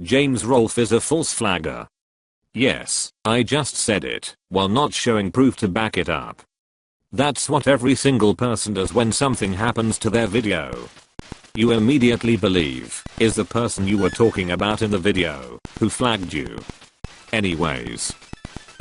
James Rolfe is a false flagger. Yes, I just said it, while not showing proof to back it up. That's what every single person does when something happens to their video. You immediately believe, is the person you were talking about in the video, who flagged you. Anyways.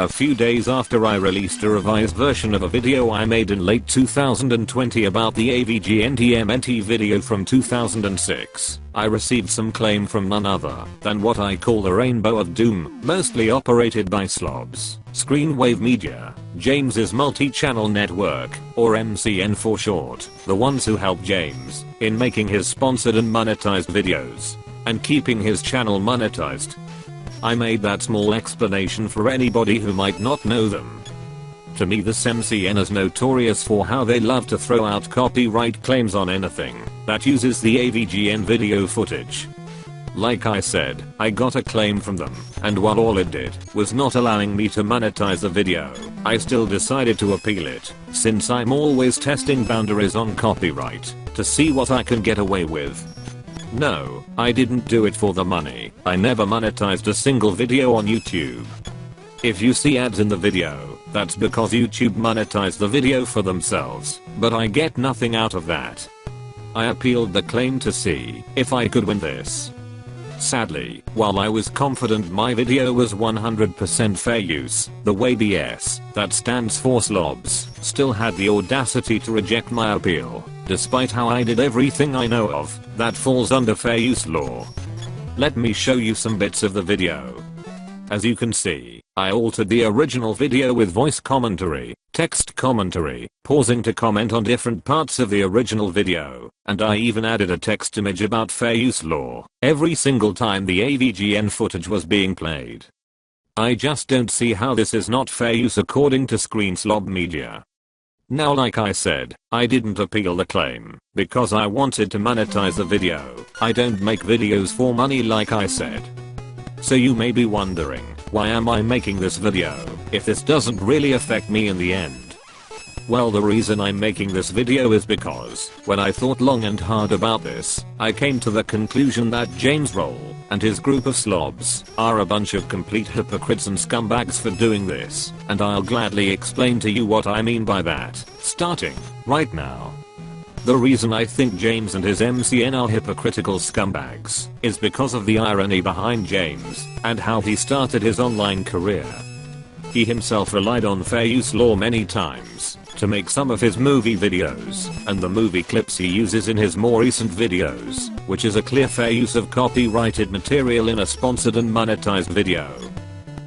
A few days after I released a revised version of a video I made in late 2020 about the AVGNTMNT video from 2006, I received some claim from none other than what I call the Rainbow of Doom, mostly operated by slobs, Screenwave Media, James's multi-channel network, or MCN for short, the ones who help James in making his sponsored and monetized videos, and keeping his channel monetized. I made that small explanation for anybody who might not know them. To me, this MCN is notorious for how they love to throw out copyright claims on anything that uses the AVGN video footage. Like I said, I got a claim from them, and while all it did was not allowing me to monetize the video, I still decided to appeal it, since I'm always testing boundaries on copyright to see what I can get away with. No, I didn't do it for the money. I never monetized a single video on YouTube. If you see ads in the video, that's because YouTube monetized the video for themselves, but I get nothing out of that. I appealed the claim to see if I could win this. Sadly, while I was confident my video was 100% fair use, the WABS, that stands for slobs, still had the audacity to reject my appeal, despite how I did everything I know of that falls under fair use law. Let me show you some bits of the video. As you can see, I altered the original video with voice commentary, text commentary, pausing to comment on different parts of the original video, and I even added a text image about fair use law every single time the AVGN footage was being played. I just don't see how this is not fair use according to Screenslob Media. Now, like I said, I didn't appeal the claim because I wanted to monetize the video. I don't make videos for money, like I said. So you may be wondering, why am I making this video if this doesn't really affect me in the end? Well, the reason I'm making this video is because, when I thought long and hard about this, I came to the conclusion that James Roll and his group of slobs are a bunch of complete hypocrites and scumbags for doing this, and I'll gladly explain to you what I mean by that, starting right now. The reason I think James and his MCN are hypocritical scumbags is because of the irony behind James and how he started his online career. He himself relied on fair use law many times to make some of his movie videos and the movie clips he uses in his more recent videos, which is a clear fair use of copyrighted material in a sponsored and monetized video.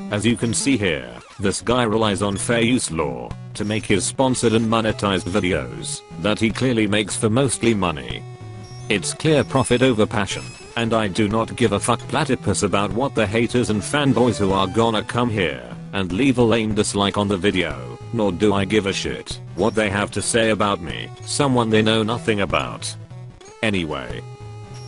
As you can see here, this guy relies on fair use law to make his sponsored and monetized videos that he clearly makes for mostly money. It's clear profit over passion, and I do not give a fuck platypus about what the haters and fanboys who are gonna come here and leave a lame dislike on the video, nor do I give a shit what they have to say about me, someone they know nothing about. Anyway,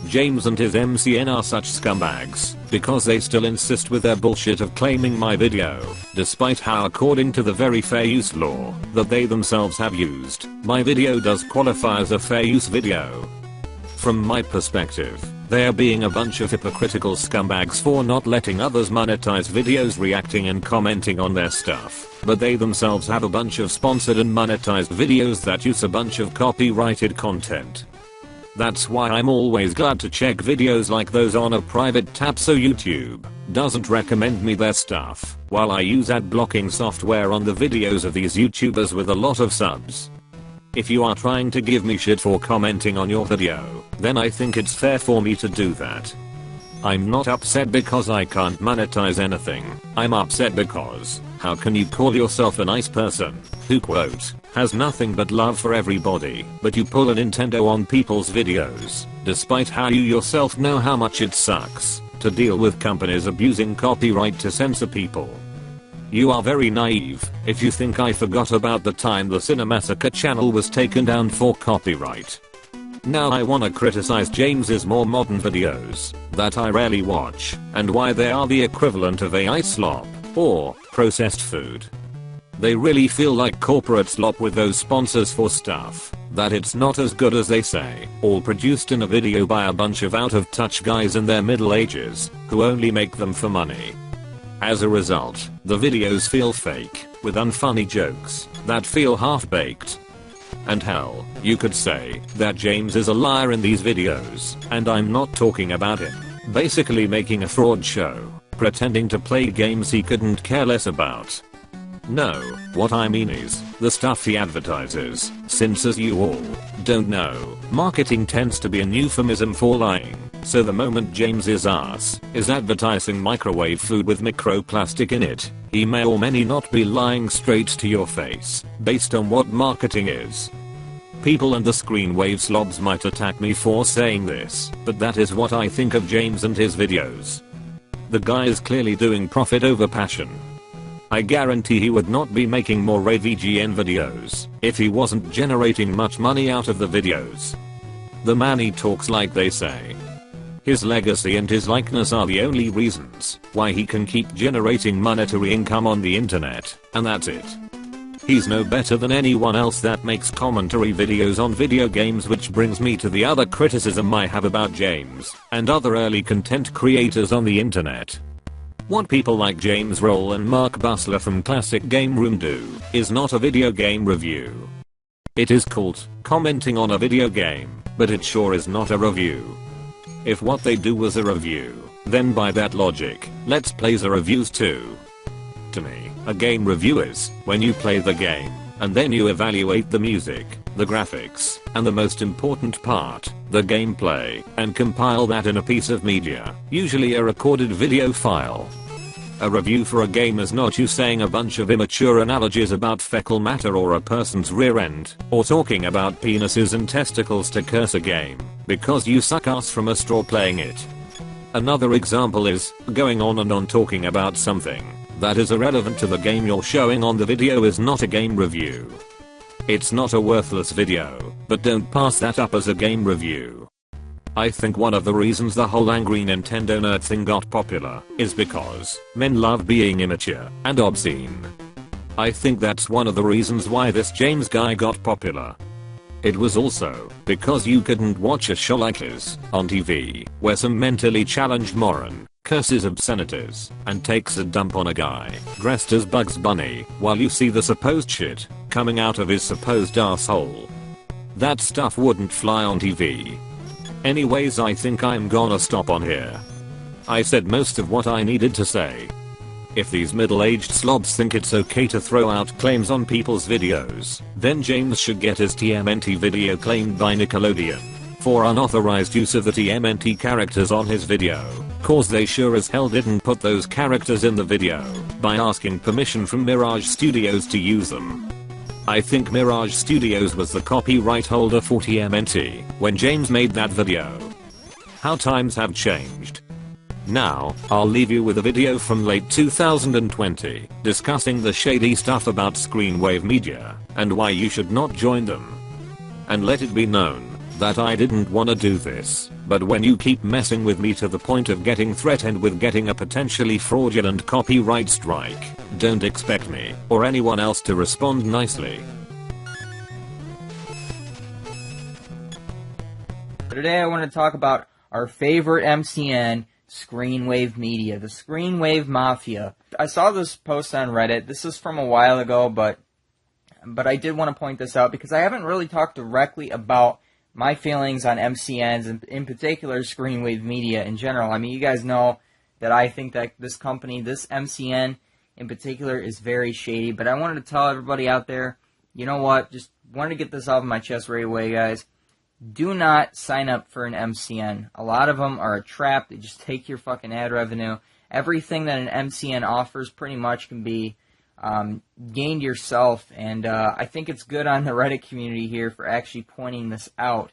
James and his MCN are such scumbags because they still insist with their bullshit of claiming my video, despite how, according to the very fair use law that they themselves have used, my video does qualify as a fair use video. From my perspective, they are being a bunch of hypocritical scumbags for not letting others monetize videos reacting and commenting on their stuff, but they themselves have a bunch of sponsored and monetized videos that use a bunch of copyrighted content. That's why I'm always glad to check videos like those on a private tab so YouTube doesn't recommend me their stuff while I use ad blocking software on the videos of these YouTubers with a lot of subs. If you are trying to give me shit for commenting on your video, then I think it's fair for me to do that. I'm not upset because I can't monetize anything. I'm upset because, how can you call yourself a nice person who, quote, has nothing but love for everybody, but you pull a Nintendo on people's videos, despite how you yourself know how much it sucks to deal with companies abusing copyright to censor people. You are very naive if you think I forgot about the time the Cinemassacre channel was taken down for copyright. Now I wanna criticize James's more modern videos that I rarely watch and why they are the equivalent of AI slop or processed food. They really feel like corporate slop with those sponsors for stuff that it's not as good as they say, all produced in a video by a bunch of out-of-touch guys in their middle ages, who only make them for money. As a result, the videos feel fake, with unfunny jokes that feel half-baked. And hell, you could say that James is a liar in these videos, and I'm not talking about him basically making a fraud show, pretending to play games he couldn't care less about. No, what I mean is, the stuff he advertises, since as you all don't know, marketing tends to be an euphemism for lying, so the moment James's ass is advertising microwave food with microplastic in it, he may or may not be lying straight to your face, based on what marketing is. People and the screenwave slobs might attack me for saying this, but that is what I think of James and his videos. The guy is clearly doing profit over passion. I guarantee he would not be making more AVGN videos if he wasn't generating much money out of the videos. The man he talks like they say. His legacy and his likeness are the only reasons why he can keep generating monetary income on the internet, and that's it. He's no better than anyone else that makes commentary videos on video games, which brings me to the other criticism I have about James and other early content creators on the internet. What people like James Roll and Mark Bussler from Classic Game Room do is not a video game review. It is called commenting on a video game, but it sure is not a review. If what they do was a review, then by that logic, Let's Plays are reviews too. To me, a game review is when you play the game, and then you evaluate the music, the graphics, and the most important part, the gameplay, and compile that in a piece of media, usually a recorded video file. A review for a game is not you saying a bunch of immature analogies about fecal matter or a person's rear end, or talking about penises and testicles to curse a game, because you suck ass from a straw playing it. Another example is going on and on talking about something that is irrelevant to the game you're showing on the video is not a game review. It's not a worthless video, but don't pass that up as a game review. I think one of the reasons the whole angry Nintendo nerd thing got popular is because men love being immature and obscene. I think that's one of the reasons why this James guy got popular. It was also because you couldn't watch a show like his on TV, where some mentally challenged moron curses obscenities and takes a dump on a guy dressed as Bugs Bunny while you see the supposed shit coming out of his supposed asshole. That stuff wouldn't fly on TV. Anyways, I think I'm gonna stop on here. I said most of what I needed to say. If these middle-aged slobs think it's okay to throw out claims on people's videos, then James should get his TMNT video claimed by Nickelodeon for unauthorized use of the TMNT characters on his video, cause they sure as hell didn't put those characters in the video by asking permission from Mirage Studios to use them. I think Mirage Studios was the copyright holder for TMNT when James made that video. How times have changed. Now, I'll leave you with a video from late 2020 discussing the shady stuff about Screenwave Media and why you should not join them. And let it be known that I didn't wanna do this, but when you keep messing with me to the point of getting threatened with getting a potentially fraudulent copyright strike, don't expect me or anyone else to respond nicely. Today I want to talk about our favorite MCN, Screenwave Media, the Screenwave Mafia. I saw this post on Reddit. This is from a while ago, but I did want to point this out because I haven't really talked directly about my feelings on MCNs, and in particular Screenwave Media in general. I mean, you guys know that I think that this company, this MCN in particular, is very shady, but I wanted to tell everybody out there, you know what, just wanted to get this off my chest right away, guys. Do not sign up for an MCN. A lot of them are a trap. They just take your fucking ad revenue. Everything that an MCN offers pretty much can be gained yourself, and I think it's good on the Reddit community here for actually pointing this out.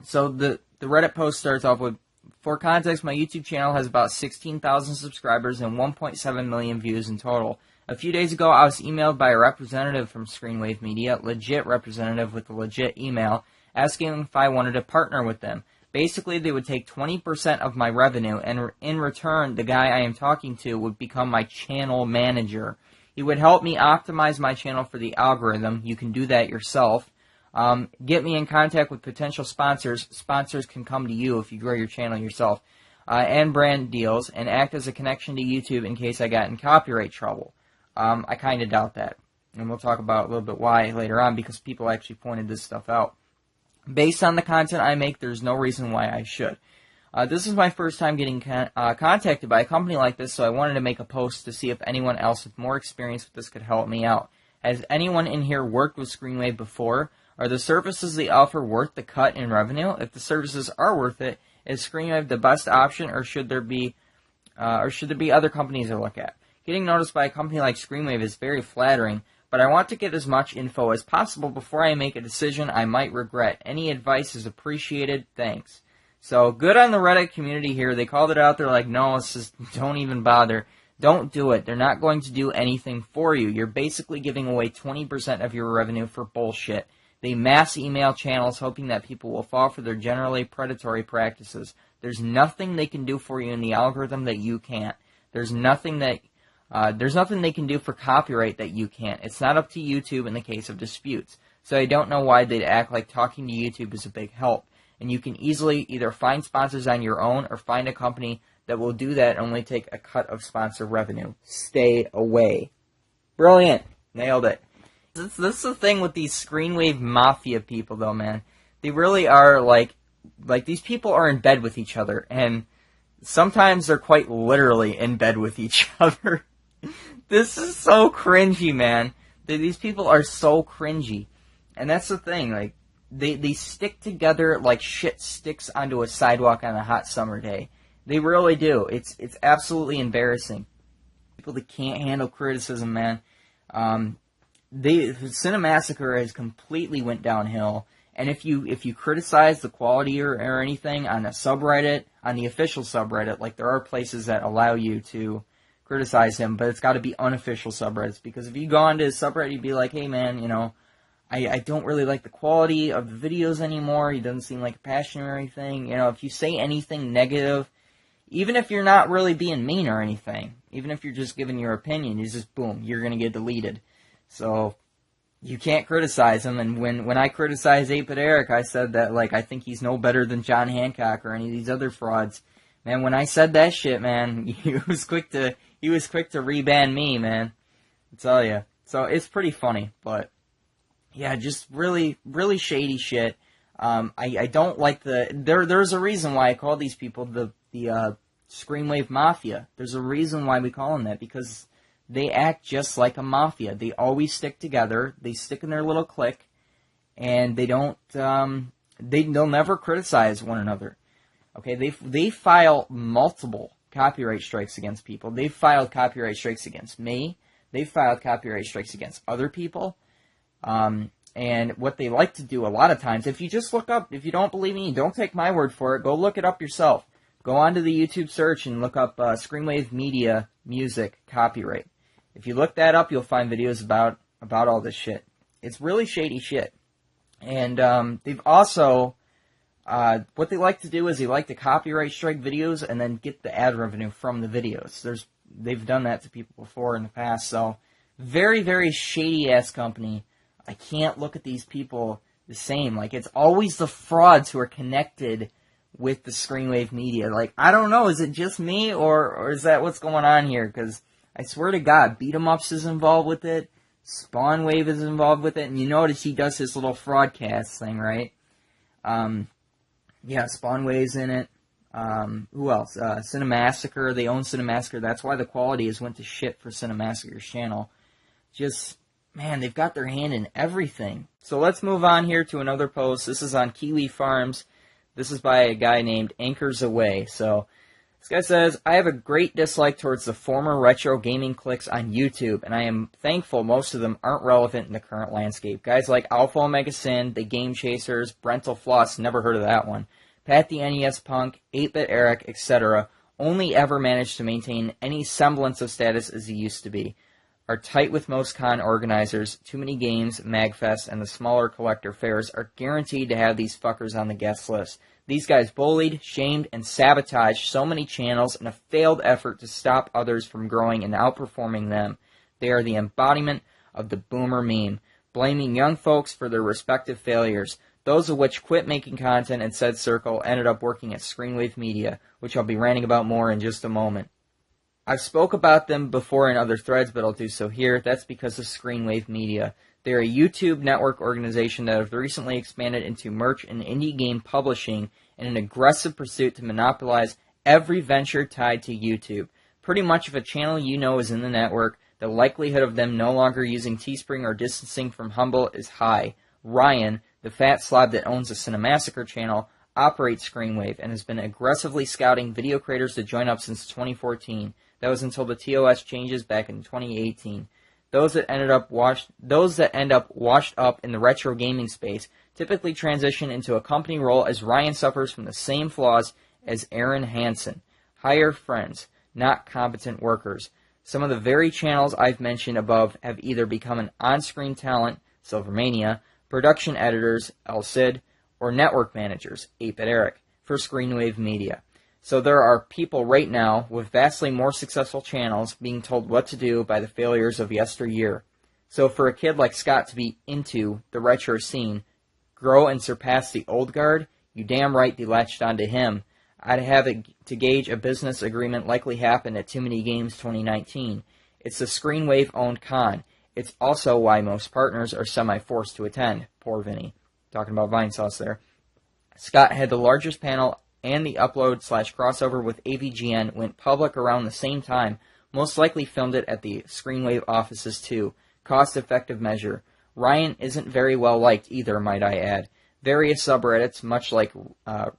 So the Reddit post starts off with, for context, my YouTube channel has about 16,000 subscribers and 1.7 million views in total. A few days ago, I was emailed by a representative from Screenwave Media, legit representative with a legit email, asking if I wanted to partner with them. Basically, they would take 20% of my revenue, and in return, the guy I am talking to would become my channel manager. He would help me optimize my channel for the algorithm. You can do that yourself. Get me in contact with potential sponsors. Sponsors can come to you if you grow your channel yourself. And brand deals, and act as a connection to YouTube in case I got in copyright trouble. I kind of doubt that. And we'll talk about a little bit why later on, because people actually pointed this stuff out. Based on the content I make, there's no reason why I should. This is my first time getting contacted by a company like this, so I wanted to make a post to see if anyone else with more experience with this could help me out. Has anyone in here worked with ScreenWave before? Are the services they offer worth the cut in revenue? If the services are worth it, is ScreenWave the best option, or should there be other companies to look at? Getting noticed by a company like ScreenWave is very flattering, but I want to get as much info as possible before I make a decision I might regret. Any advice is appreciated. Thanks. So, good on the Reddit community here. They called it out. They're like, no, it's just, don't even bother. Don't do it. They're not going to do anything for you. You're basically giving away 20% of your revenue for bullshit. They mass email channels hoping that people will fall for their generally predatory practices. There's nothing they can do for you in the algorithm that you can't. There's nothing they can do for copyright that you can't. It's not up to YouTube in the case of disputes. So I don't know why they'd act like talking to YouTube is a big help. And you can easily either find sponsors on your own or find a company that will do that and only take a cut of sponsor revenue. Stay away. Brilliant. Nailed it. This is the thing with these ScreenWave Mafia people, though, man. They really are like these people are in bed with each other, and sometimes they're quite literally in bed with each other. This is so cringy, man. These people are so cringy. And that's the thing, like, they stick together like shit sticks onto a sidewalk on a hot summer day. They really do. It's absolutely embarrassing. People that can't handle criticism, man. Cinemassacre has completely went downhill. And if you criticize the quality or anything on a subreddit, on the official subreddit, like there are places that allow you to criticize him, but it's got to be unofficial subreddits, because if you go onto his subreddit, you'd be like, hey man, you know, I don't really like the quality of the videos anymore. He doesn't seem like a passionate or anything. You know, if you say anything negative, even if you're not really being mean or anything, even if you're just giving your opinion, it's just boom, you're going to get deleted. So you can't criticize him. And when I criticized 8-Bit Eric, I said that, like, I think he's no better than John Hancock or any of these other frauds. Man, when I said that shit, man, he was quick to reban me, man. I tell you. So it's pretty funny, but yeah, just really, really shady shit. I don't like there's a reason why I call these people the ScreenWave Mafia. There's a reason why we call them that, because they act just like a mafia. They always stick together. They stick in their little clique, and they don't. They'll never criticize one another. Okay, they file multiple copyright strikes against people. They've filed copyright strikes against me. They've filed copyright strikes against other people. And what they like to do a lot of times, if you just look up, if you don't believe me, don't take my word for it. Go look it up yourself. Go onto the YouTube search and look up ScreenWave Media Music Copyright. If you look that up, you'll find videos about all this shit. It's really shady shit. And they've also, what they like to do is they like to copyright strike videos and then get the ad revenue from the videos. They've done that to people before in the past. So very, very shady-ass company. I can't look at these people the same. Like, it's always the frauds who are connected with the ScreenWave Media. Like, I don't know, is it just me, or is that what's going on here? Because I swear to God, Beat 'em Ups is involved with it, SpawnWave is involved with it, and you notice he does his little fraudcast thing, right? Yeah, SpawnWave's in it. Who else? Cinemassacre, they own Cinemassacre. That's why the quality has went to shit for Cinemassacre's channel. Just, man, they've got their hand in everything. So let's move on here to another post. This is on Kiwi Farms. This is by a guy named Anchors Away. So this guy says, I have a great dislike towards the former retro gaming cliques on YouTube, and I am thankful most of them aren't relevant in the current landscape. Guys like Alpha Omega Sin, The Game Chasers, Brental Floss, never heard of that one, Pat the NES Punk, 8-Bit Eric, etc. only ever managed to maintain any semblance of status as he used to be. Are tight with most con organizers. Too many games, MagFest, and the smaller collector fairs are guaranteed to have these fuckers on the guest list. These guys bullied, shamed, and sabotaged so many channels in a failed effort to stop others from growing and outperforming them. They are the embodiment of the boomer meme. blaming young folks for their respective failures, those of which quit making content in said circle ended up working at Screenwave Media, which I'll be ranting about more in just a moment. I've spoke about them before in other threads, but I'll do so here. That's because of Screenwave Media. They're a YouTube network organization that have recently expanded into merch and indie game publishing in an aggressive pursuit to monopolize every venture tied to YouTube. Pretty much if a channel you know is in the network, the likelihood of them no longer using Teespring or distancing from Humble is high. Ryan, the fat slob that owns the Cinemassacre channel, operates Screenwave and has been aggressively scouting video creators to join up since 2014. That was until the TOS changes back in 2018. Those that end up washed up in the retro gaming space typically transition into a company role, as Ryan suffers from the same flaws as Aaron Hansen. Hire friends, not competent workers. Some of the very channels I've mentioned above have either become an on-screen talent, Silvermania, production editors, El Cid, or network managers, 8-Bit Eric, for Screenwave Media. So there are people right now with vastly more successful channels being told what to do by the failures of yesteryear. So for a kid like Scott to be into the retro scene, grow and surpass the old guard, you damn right be latched onto him. I'd have it to gauge a business agreement likely happened at Too Many Games 2019. It's a Screenwave-owned con. It's also why most partners are semi-forced to attend. Poor Vinny. Talking about Vinesauce there. Scott had the largest panel, and the upload/crossover with AVGN went public around the same time. Most likely filmed it at the Screenwave offices too. Cost-effective measure. Ryan isn't very well liked either, might I add. Various subreddits, much like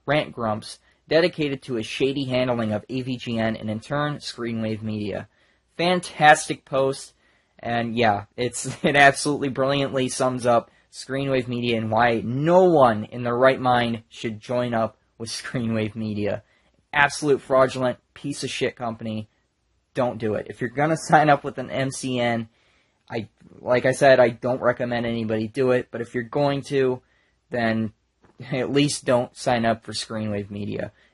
Rant Grumps, dedicated to his shady handling of AVGN and in turn Screenwave Media. Fantastic post, and yeah, it absolutely brilliantly sums up Screenwave Media and why no one in their right mind should join up with Screenwave Media. Absolute fraudulent piece of shit company. Don't do it. If you're going to sign up with an MCN, like I said, I don't recommend anybody do it, but if you're going to, then at least don't sign up for Screenwave Media.